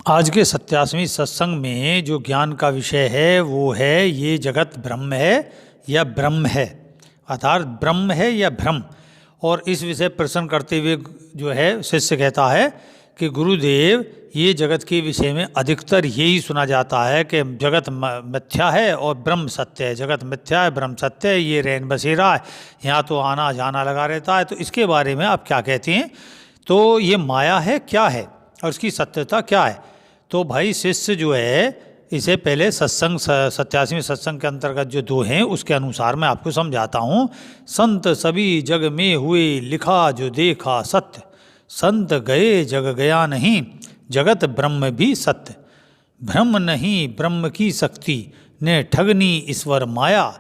आज के 87वें सत्संग में जो ज्ञान का विषय है वो है ये जगत ब्रह्म है या ब्रह्म है, अर्थात ब्रह्म है या भ्रम। और इस विषय प्रश्न करते हुए जो है शिष्य कहता है कि गुरुदेव ये जगत के विषय में अधिकतर यही सुना जाता है कि जगत मिथ्या है और ब्रह्म सत्य है, जगत मिथ्या है ब्रह्म सत्य है, ये रैन बसेरा है, यहाँ तो आना जाना लगा रहता है। तो इसके बारे में आप क्या कहते हैं? तो ये माया है क्या है और इसकी सत्यता क्या है? तो भाई शिष्य जो है इसे पहले सत्संग 87वें सत्संग के अंतर्गत जो दो हैं उसके अनुसार मैं आपको समझाता हूँ। संत सभी जग में हुए लिखा जो देखा सत्य, संत गए जग गया नहीं, जगत ब्रह्म भी सत्य। ब्रह्म नहीं ब्रह्म की शक्ति ने ठगनी ईश्वर माया,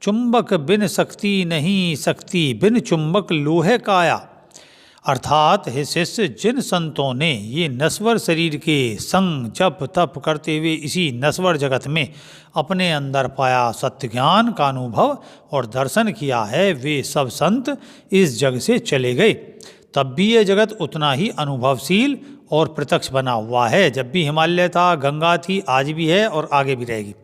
चुंबक बिन शक्ति नहीं शक्ति बिन चुंबक लोहे काया। अर्थात हे शिष्य, जिन संतों ने ये नश्वर शरीर के संग जप तप करते हुए इसी नश्वर जगत में अपने अंदर पाया सत्य ज्ञान का अनुभव और दर्शन किया है, वे सब संत इस जग से चले गए। तब भी ये जगत उतना ही अनुभवशील और प्रत्यक्ष बना हुआ है। जब भी हिमालय था, गंगा थी, आज भी है और आगे भी रहेगी।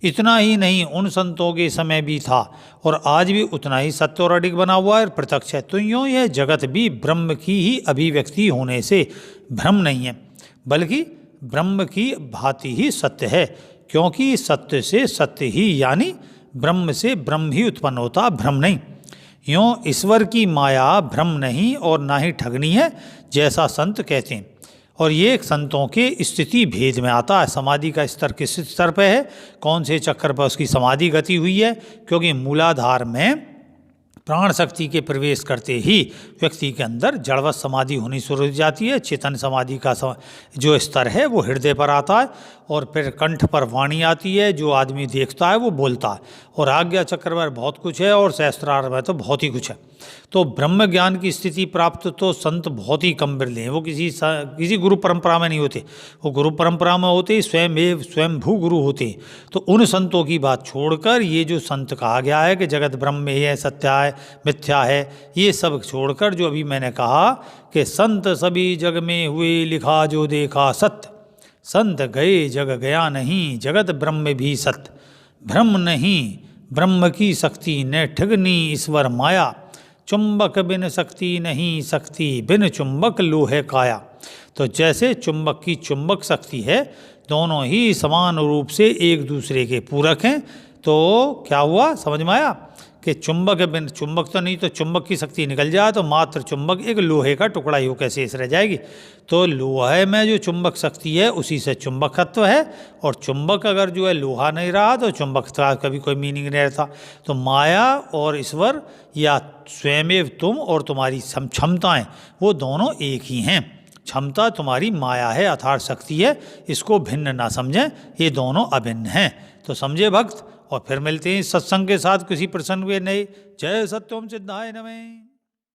इतना ही नहीं, उन संतों के समय भी था और आज भी उतना ही सत्य और अडिग बना हुआ है और प्रत्यक्ष है। तो यूँ यह जगत भी ब्रह्म की ही अभिव्यक्ति होने से भ्रम नहीं है, बल्कि ब्रह्म की भांति ही सत्य है, क्योंकि सत्य से सत्य ही यानी ब्रह्म से ब्रह्म ही उत्पन्न होता, भ्रम नहीं। यूँ ईश्वर की माया भ्रम नहीं और ना ही ठगनी है, जैसा संत कहते हैं। और ये संतों के स्थिति भेद में आता है। समाधि का स्तर किस स्तर पे है, कौन से चक्कर पर उसकी समाधि गति हुई है, क्योंकि मूलाधार में प्राण शक्ति के प्रवेश करते ही व्यक्ति के अंदर जड़वत समाधि होनी शुरू हो जाती है। चेतन समाधि का जो स्तर है वो हृदय पर आता है और फिर कंठ पर वाणी आती है, जो आदमी देखता है वो बोलता है, और आज्ञा चक्र पर बहुत कुछ है और सहस्त्रार में तो बहुत ही कुछ है। तो ब्रह्म ज्ञान की स्थिति प्राप्त तो संत बहुत ही कम बिरले हैं। वो किसी गुरु परंपरा में नहीं होते, वो गुरु परंपरा में होते स्वयंभू गुरु होते हैं। तो उन संतों की बात छोड़कर ये जो संत कहा गया है कि जगत ब्रह्म है, सत्य है, मिथ्या है, ये सब छोड़कर जो अभी मैंने कहा कि संत सभी जग में हुए लिखा जो देखा सत्य, संत गए जग गया नहीं, जगत ब्रह्म भी सत्य। भ्रम नहीं ब्रह्म की शक्ति ने ठगनी ईश्वर माया, चुंबक बिन शक्ति नहीं शक्ति बिन चुंबक लोहे काया। तो जैसे चुंबक की चुंबक शक्ति है, दोनों ही समान रूप से एक दूसरे के पूरक हैं। तो क्या हुआ, समझ में आया कि चुंबक बिन चुंबक तो नहीं, तो चुंबक की शक्ति निकल जाए तो मात्र चुंबक एक लोहे का टुकड़ा ही होकर शेष रह जाएगी। तो लोहे में जो चुंबक शक्ति है उसी से चुंबकत्व है, और चुंबक अगर जो है लोहा नहीं रहा तो चुंबक का कभी कोई मीनिंग नहीं रहता। तो माया और ईश्वर या स्वयमेव तुम और तुम्हारी क्षमताएं वो दोनों एक ही हैं। क्षमता तुम्हारी माया है अर्थात शक्ति है, इसको भिन्न ना समझें, ये दोनों अभिन्न हैं। तो समझे भक्त। और फिर मिलते हैं सत्संग के साथ किसी प्रसंग में नए। जय सत्यम सिद्धाय नमः।